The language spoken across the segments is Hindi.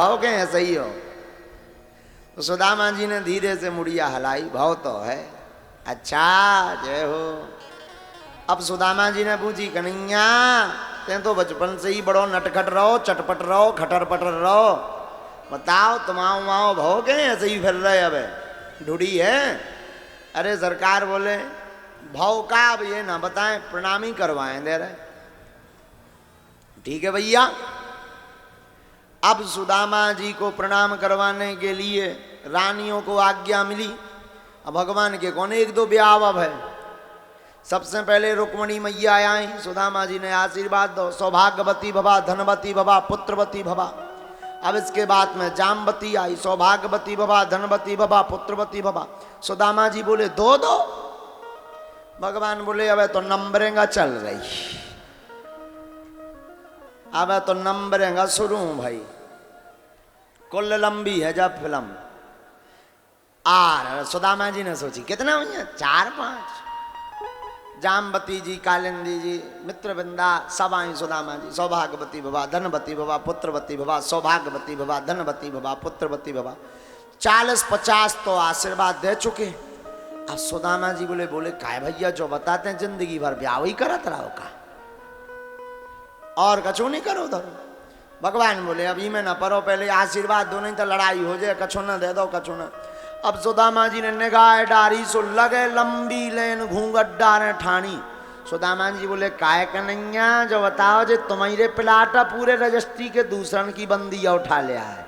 भाव के ऐसा ही हो। तो सुदामा जी ने धीरे से मुड़िया हलाई, भाव तो है। अच्छा जय हो। अब सुदामा जी ने पूछी, कन्हैया ते तो बचपन से ही बड़ो नटखट रहो, चटपट रहो, खटर पटर रहो, बताओ तुमाओ माओ भाव के ऐसे ही फिर रहे अब ढूढ़ी है। अरे सरकार बोले भाव का अब ये ना बताएं, प्रणाम ही करवाएं दे रहे। ठीक है भैया। अब सुदामा जी को प्रणाम करवाने के लिए रानियों को आज्ञा मिली। अब भगवान के कौन एक दो ब्याह अब है। सबसे पहले रुक्मणी मैया आई, सुदामा जी ने आशीर्वाद दो, सौभाग्यवती भवा, धनवती भवा, पुत्रवती भवा। अब इसके बाद में जामवती आई, सौभाग्यवती भवा, धनवती भवा, पुत्रवती भवा। सुदामा जी बोले दो दो। भगवान बोले अब तो नंबरेंगा चल रही, अब तो नंबरेंगा शुरू भाई, कुल लंबी है जब फिल्म। आर सुदामा जी ने सोची कितना हुई है, 4-5। जामवती जी, कालिंदी जी, मित्रवृंदा सब आई। सुदामा जी सौभाग्यवती भवा, धनवती भवा, पुत्रवती भवा, सौभाग्यवती भवा, धनवती भवा, पुत्रवती भवा। 40-50 तो आशीर्वाद दे चुके। अब सुदामा जी बोले काय भैया जो बताते हैं जिंदगी भर ब्याह ही करत रहो का, और कछु नहीं करो धरो। भगवान बोले अभी में न परो, पहले आशीर्वाद दो, नहीं तो लड़ाई हो जाए, कछु न दे दो कछु न। अब सुदामा जी ने निगाह डारी, सो लगे लंबी लेन घूंघट डारे ठाणी। सुदामा जी बोले काय कन्हैया जो बताओ जे तुम्हारे पिलाटा पूरे रजिस्ट्री के दूसरन की बंदिया उठा लिया है।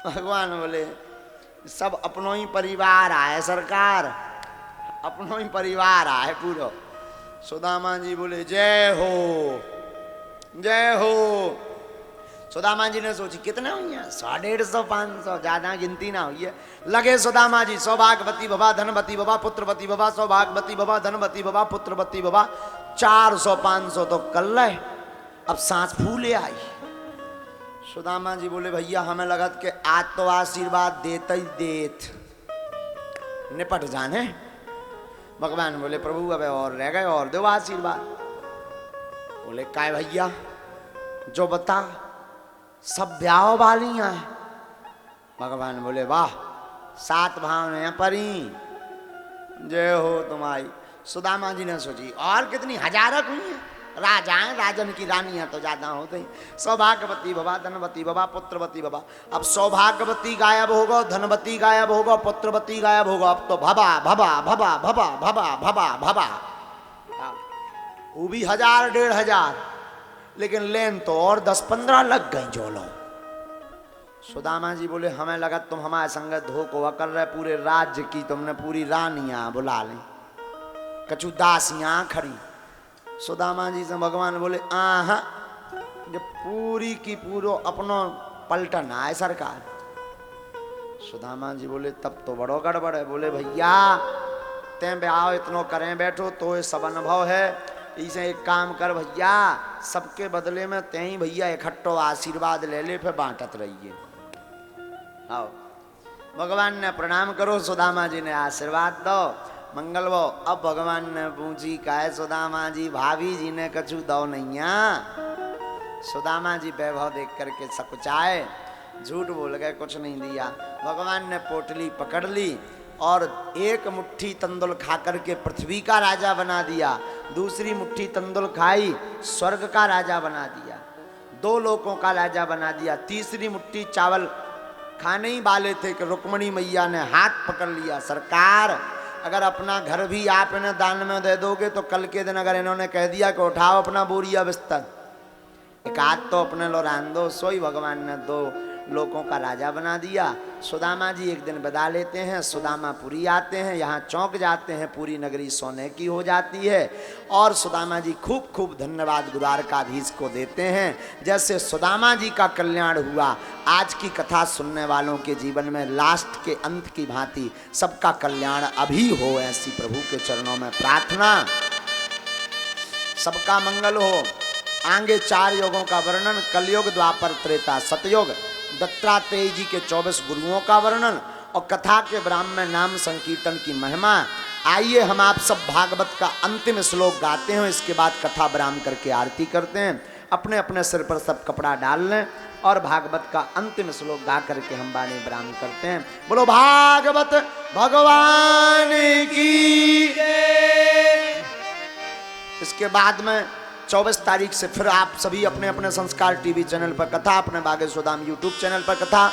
भगवान बोले सब अपनों ही परिवार आए सरकार, अपनों ही परिवार आए पूरा। सुदामा जी बोले जय हो जय हो। सुदामा जी ने सोची कितने हुई है, 150, 500, ज्यादा गिनती ना हुई है। लगे सुदामा जी सौभाग्यवती भवा, धनवती भवा, पुत्रवती भवा, सौभाग्यवती भवा, धनवती भवा, पुत्रवती भवा। 400-500 तो कल रहे। अब सांस फूले आई। सुदामा जी बोले भैया हमें लगत के आज तो आशीर्वाद देते ही देत निपट जाने। भगवान बोले प्रभु अब और रह गए, और दो आशीर्वाद। बोले काय भैया जो बता, सब ब्याह वाली हैं। भगवान बोले वाह 7 भाव हैं परी, जय हो तुम्हारी। सुदामा जी ने सोची और कितनी हजारक हुई हैं, राजाएं राजन की रानियां तो ज्यादा होते हैं। सौभाग्यवती भवा, धनवती भवा, पुत्रवती भवा। अब सौभाग्यवती गायब होगा, धनवती गायब होगा, पुत्रवती गायब होगा। अब तो भवा भवा भवा भवा भवा भवा भवा, वो भी 1000-1500, लेकिन लेन तो और 10-15 लग गई जोलो। सुदामा जी बोले हमें लगा तुम हमारे संग धोखा कर रहे, पूरे राज्य की तुमने पूरी रानियां बुला ली, कछु दासियां खड़ी। सुदामा जी से भगवान बोले आहा जब पूरी की पूरो अपनो पलटन आए सरकार। सुदामा जी बोले तब तो बड़ो गड़बड़ है। बोले भैया ते ब्याह इतनो करें बैठो तो ये सब अनुभव है, इसे एक काम कर भैया, सबके बदले में ते ही भैया इकट्ठो आशीर्वाद ले ले, फिर बांटत रहिए। आओ भगवान ने प्रणाम करो, सुदामा जी ने आशीर्वाद दो, मंगल वो। अब भगवान ने पूछी काहे सुदामा जी भाभी जी ने कछु दो नैया। सुदामा जी वैभव देख करके सकुचाए, झूठ बोल गए कुछ नहीं दिया। भगवान ने पोटली पकड़ ली और एक मुट्ठी तंदुल खा करके पृथ्वी का राजा बना दिया, दूसरी मुट्ठी तंदुल खाई स्वर्ग का राजा बना दिया, 2 लोकों का राजा बना दिया। तीसरी मुट्ठी चावल खाने ही वाले थे कि रुक्मणी मैया ने हाथ पकड़ लिया, सरकार अगर अपना घर भी आप इन्हें दान में दे दोगे तो कल के दिन अगर इन्होंने कह दिया कि उठाओ अपना बोरिया बिस्तर, एक हाथ तो अपने लो रान दो, सोई भगवान ने 2 लोकों का राजा बना दिया। सुदामा जी एक दिन बदा लेते हैं, सुदामापुरी आते हैं, यहाँ चौंक जाते हैं, पूरी नगरी सोने की हो जाती है। और सुदामा जी खूब खूब धन्यवाद द्वारकाधीश को देते हैं। जैसे सुदामा जी का कल्याण हुआ, आज की कथा सुनने वालों के जीवन में लास्ट के अंत की भांति सबका कल्याण अभी हो, ऐसी प्रभु के चरणों में प्रार्थना। सबका मंगल हो। आगे 4 युगों का वर्णन, कलयुग, द्वापर, त्रेता, सतयुग, दत्तात्रेय जी के 24 गुरुओं का वर्णन और कथा के ब्राह्मण नाम संकीर्तन की महिमा। आइए हम आप सब भागवत का अंतिम श्लोक गाते हैं, इसके बाद कथा ब्राह्म करके आरती करते हैं। अपने अपने सिर पर सब कपड़ा डाल लें और भागवत का अंतिम श्लोक गा करके हम वाणी विराम करते हैं। बोलो भागवत भगवान की। इसके बाद में 24 तारीख से फिर आप सभी अपने अपने संस्कार टीवी चैनल पर कथा, अपने बागेश्वर धाम यूट्यूब चैनल पर कथा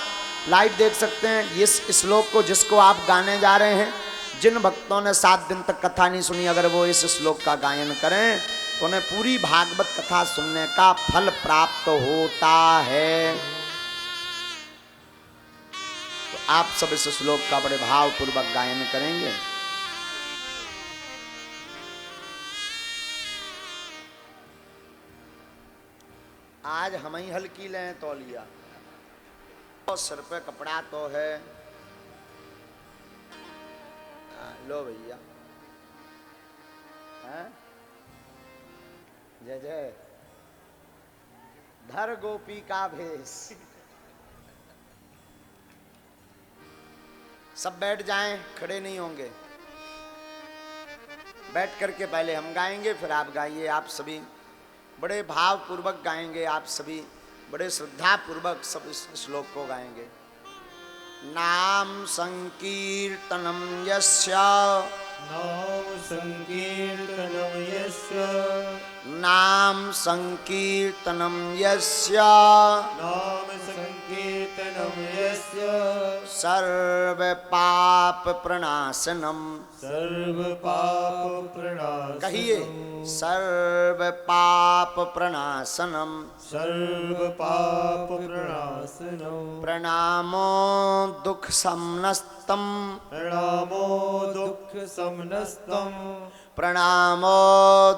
लाइव देख सकते हैं। इस श्लोक को जिसको आप गाने जा रहे हैं, जिन भक्तों ने 7 दिन तक कथा नहीं सुनी, अगर वो इस श्लोक का गायन करें तो उन्हें पूरी भागवत कथा सुनने का फल प्राप्त होता है। तो आप सब इस श्लोक का बड़े भावपूर्वक गायन करेंगे। आज हम ही हल्की लें तौलिया, और सिर पे कपड़ा तो है। लो भैया, जय जय। धर गोपी का भेष। सब बैठ जाएं, खड़े नहीं होंगे। बैठ करके पहले हम गाएंगे, फिर आप गाइए। आप सभी बड़े भाव पूर्वक गाएंगे, आप सभी बड़े श्रद्धा पूर्वक सब इस श्लोक को गाएंगे। नाम संकीर्तनम यस्य, नाम संकीर्तनम यस्य, नाम संकीर्तनम यस्य, नाम संकीर्तनम यस्य, सर्व पाप प्रणाशनम। सर्व पाप प्रणाशनम। कहिए, सर्व पाप प्रणाशनम। सर्व पाप प्रणाशनम। प्रणामो दुख समनस्तम। प्रणामो दुख समनस्तम। प्रणामो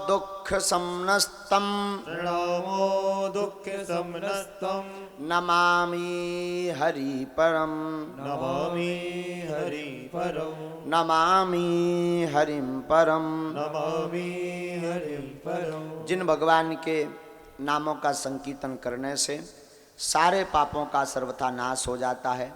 दुख समनस्तम। प्रणामो दुख समनस्तम। नमामि हरि परम। नमामि हरि परम। नमामि हरिम परम। नमामि हरि परम। जिन भगवान के नामों का संकीर्तन करने से सारे पापों का सर्वथा नाश हो जाता है,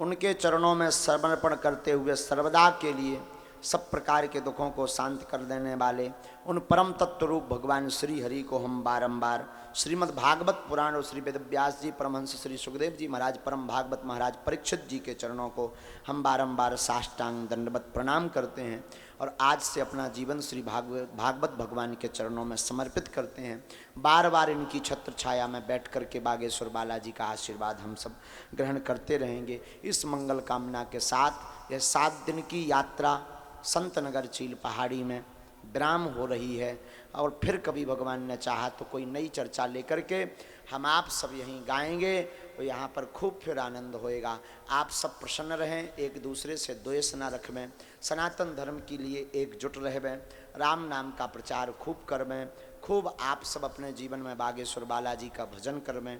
उनके चरणों में समर्पण करते हुए सर्वदा के लिए सब प्रकार के दुखों को शांत कर देने वाले उन परम तत्व रूप भगवान श्री हरि को हम बारंबार श्रीमद् भागवत पुराण और श्री वेदव्यास जी, परमहंस श्री सुखदेव जी महाराज, परम भागवत महाराज परीक्षित जी के चरणों को हम बारंबार साष्टांग दंडवत प्रणाम करते हैं और आज से अपना जीवन श्री भागवत भगवान के चरणों में समर्पित करते हैं। बार बार इनकी छत्र छाया में बैठ कर के बागेश्वर बालाजी का आशीर्वाद हम सब ग्रहण करते रहेंगे। इस मंगल कामना के साथ यह 7 दिन की यात्रा संत नगर चील पहाड़ी में विराम हो रही है और फिर कभी भगवान ने चाहा तो कोई नई चर्चा लेकर के हम आप सब यहीं गाएंगे और यहाँ पर खूब फिर आनंद होएगा। आप सब प्रसन्न रहें, एक दूसरे से द्वेष न रखें, सनातन धर्म के लिए एकजुट रहें, राम नाम का प्रचार खूब करवें, खूब आप सब अपने जीवन में बागेश्वर बालाजी का भजन करवें,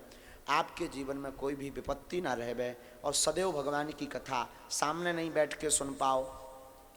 आपके जीवन में कोई भी विपत्ति ना रहे और सदैव भगवान की कथा सामने नहीं बैठ के सुन पाओ,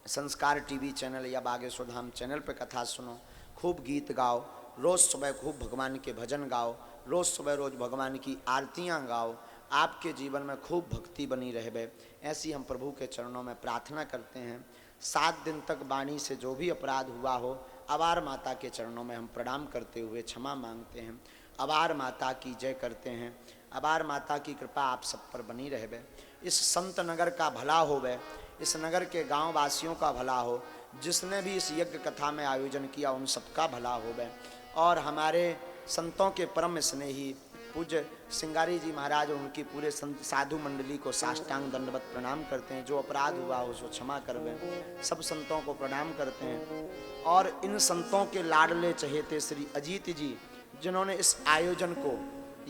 संस्कार टीवी चैनल या बागेश्वर धाम चैनल पे कथा सुनो, खूब गीत गाओ, रोज़ सुबह खूब भगवान के भजन गाओ, रोज़ सुबह रोज़ भगवान की आरतियाँ गाओ, आपके जीवन में खूब भक्ति बनी रहे। ऐसी हम प्रभु के चरणों में प्रार्थना करते हैं। 7 दिन तक वाणी से जो भी अपराध हुआ हो, अवार माता के चरणों में हम प्रणाम करते हुए क्षमा मांगते हैं। अवार माता की जय करते हैं। अवार माता की कृपा आप सब पर बनी रहे। इस संत नगर का भला होवे, इस नगर के गांव वासियों का भला हो, जिसने भी इस यज्ञ कथा में आयोजन किया उन सबका भला होवे। और हमारे संतों के परम स्नेही पूज्य सिंगारी जी महाराज उनकी पूरे संत साधु मंडली को साष्टांग दंडवत प्रणाम करते हैं। जो अपराध हुआ हो उसको क्षमा करवें। सब संतों को प्रणाम करते हैं। और इन संतों के लाडले चहेते श्री अजीत जी, जिन्होंने इस आयोजन को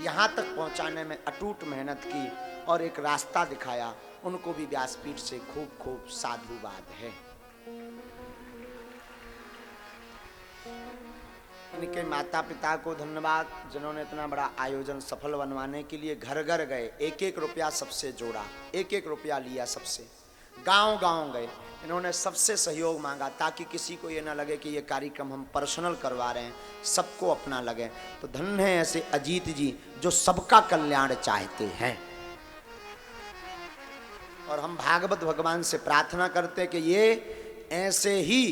यहाँ तक पहुँचाने में अटूट मेहनत की और एक रास्ता दिखाया, उनको भी व्यासपीठ से खूब खूब साधुवाद है। इनके माता पिता को धन्यवाद, जिन्होंने इतना बड़ा आयोजन सफल बनवाने के लिए घर घर गए, 1-1 रुपया सबसे जोड़ा, 1-1 रुपया लिया सबसे, गांव गांव गए, इन्होंने सबसे सहयोग मांगा ताकि किसी को ये ना लगे कि ये कार्यक्रम हम पर्सनल करवा रहे हैं, सबको अपना लगे। तो धन्य है ऐसे अजीत जी जो सबका कल्याण चाहते हैं। और हम भागवत भगवान से प्रार्थना करते हैं कि ये ऐसे ही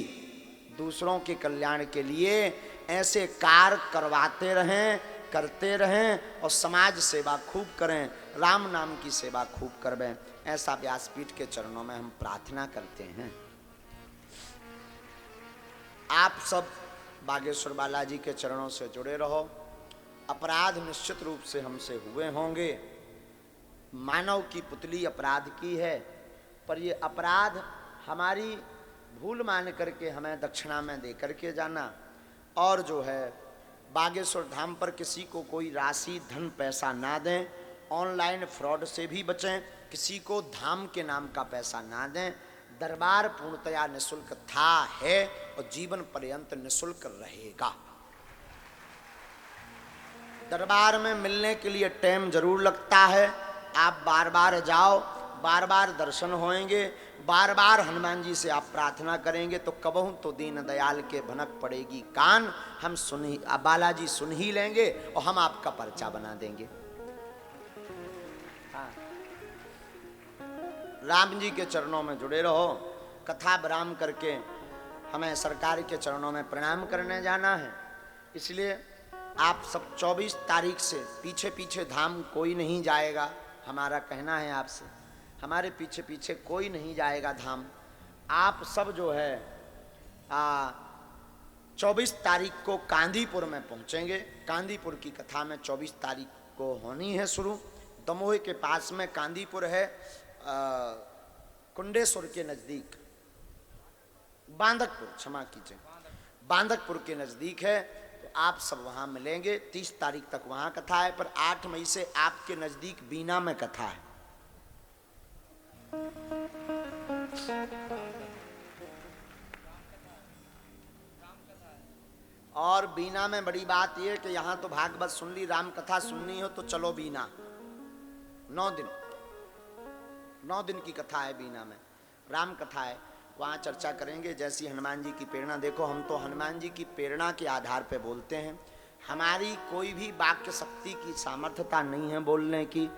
दूसरों के कल्याण के लिए ऐसे कार्य करवाते रहें करते रहें और समाज सेवा खूब करें, राम नाम की सेवा खूब करवें, ऐसा व्यासपीठ के चरणों में हम प्रार्थना करते हैं। आप सब बागेश्वर बालाजी के चरणों से जुड़े रहो। अपराध निश्चित रूप से हमसे हुए होंगे, मानव की पुतली अपराध की है, पर ये अपराध हमारी भूल मान करके हमें दक्षिणा में दे करके जाना, और जो है बागेश्वर धाम पर किसी को कोई राशि धन पैसा ना दें, ऑनलाइन फ्रॉड से भी बचें, किसी को धाम के नाम का पैसा ना दें। दरबार पूर्णतया निःशुल्क था, है और जीवन पर्यंत निःशुल्क रहेगा। दरबार में मिलने के लिए टाइम जरूर लगता है, आप बार बार जाओ, बार बार दर्शन होंगे, बार बार हनुमान जी से आप प्रार्थना करेंगे तो कबहू तो दीन दयाल के भनक पड़ेगी कान, हम सुन ही बालाजी सुन ही लेंगे और हम आपका पर्चा बना देंगे। हाँ। राम जी के चरणों में जुड़े रहो, कथा विराम करके हमें सरकार के चरणों में प्रणाम करने जाना है। इसलिए आप सब 24 तारीख से पीछे पीछे धाम कोई नहीं जाएगा, हमारा कहना है आपसे, हमारे पीछे पीछे कोई नहीं जाएगा धाम। आप सब जो है 24 तारीख को कांदीपुर में पहुंचेंगे। कांदीपुर की कथा में 24 तारीख को होनी है शुरू। दमोह के पास में कांदीपुर है, कुंडेश्वर के नज़दीक, बांदकपुर, क्षमा कीजिए, बांदकपुर के नज़दीक है। तो आप सब वहाँ मिलेंगे। 30 तारीख तक वहाँ कथा है, पर 8 मई से आपके नज़दीक बीना में कथा है। और बीना में बड़ी बात यह कि यहाँ तो भागवत सुन ली, राम कथा सुननी हो तो चलो बीना। 9 दिन की कथा है बीना में, राम कथा है, वहाँ चर्चा करेंगे। जैसी हनुमान जी की प्रेरणा, देखो हम तो हनुमान जी की प्रेरणा के आधार पे बोलते हैं, हमारी कोई भी वाक्य शक्ति की सामर्थ्यता नहीं है बोलने की।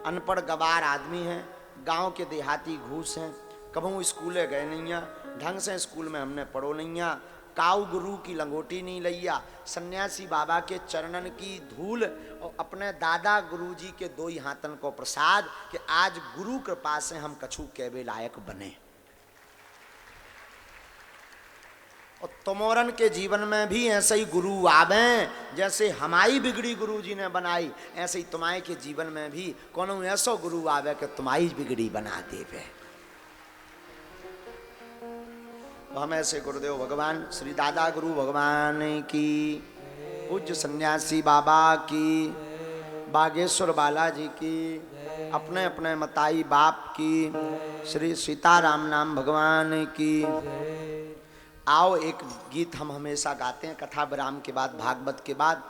अनपढ़ गवार आदमी हैं, गांव के देहाती घूस हैं, कभू स्कूले गए नहीं हैं, ढंग से स्कूल में हमने पढ़ो नहीं है, काऊ गुरु की लंगोटी नहीं लैया, सन्यासी बाबा के चरणन की धूल और अपने दादा गुरुजी के 2 ही हाथन को प्रसाद कि आज गुरु कृपा से हम कछु केवे लायक बने। और तुमोरन के जीवन में भी ऐसे ही गुरु आवे, जैसे हमारी बिगड़ी गुरु जी ने बनाई, ऐसे ही तुम्हारे के जीवन में भी कोनो ऐसा गुरु आवे कि तुम्हारी बिगड़ी बना देवे। तो हम ऐसे गुरुदेव भगवान श्री दादा गुरु भगवान की, पूज्य सन्यासी बाबा की, बागेश्वर बालाजी की, अपने अपने मताई बाप की, श्री सीताराम नाम भगवान की। आओ एक गीत हम हमेशा गाते हैं कथा विराम के बाद, भागवत के बाद।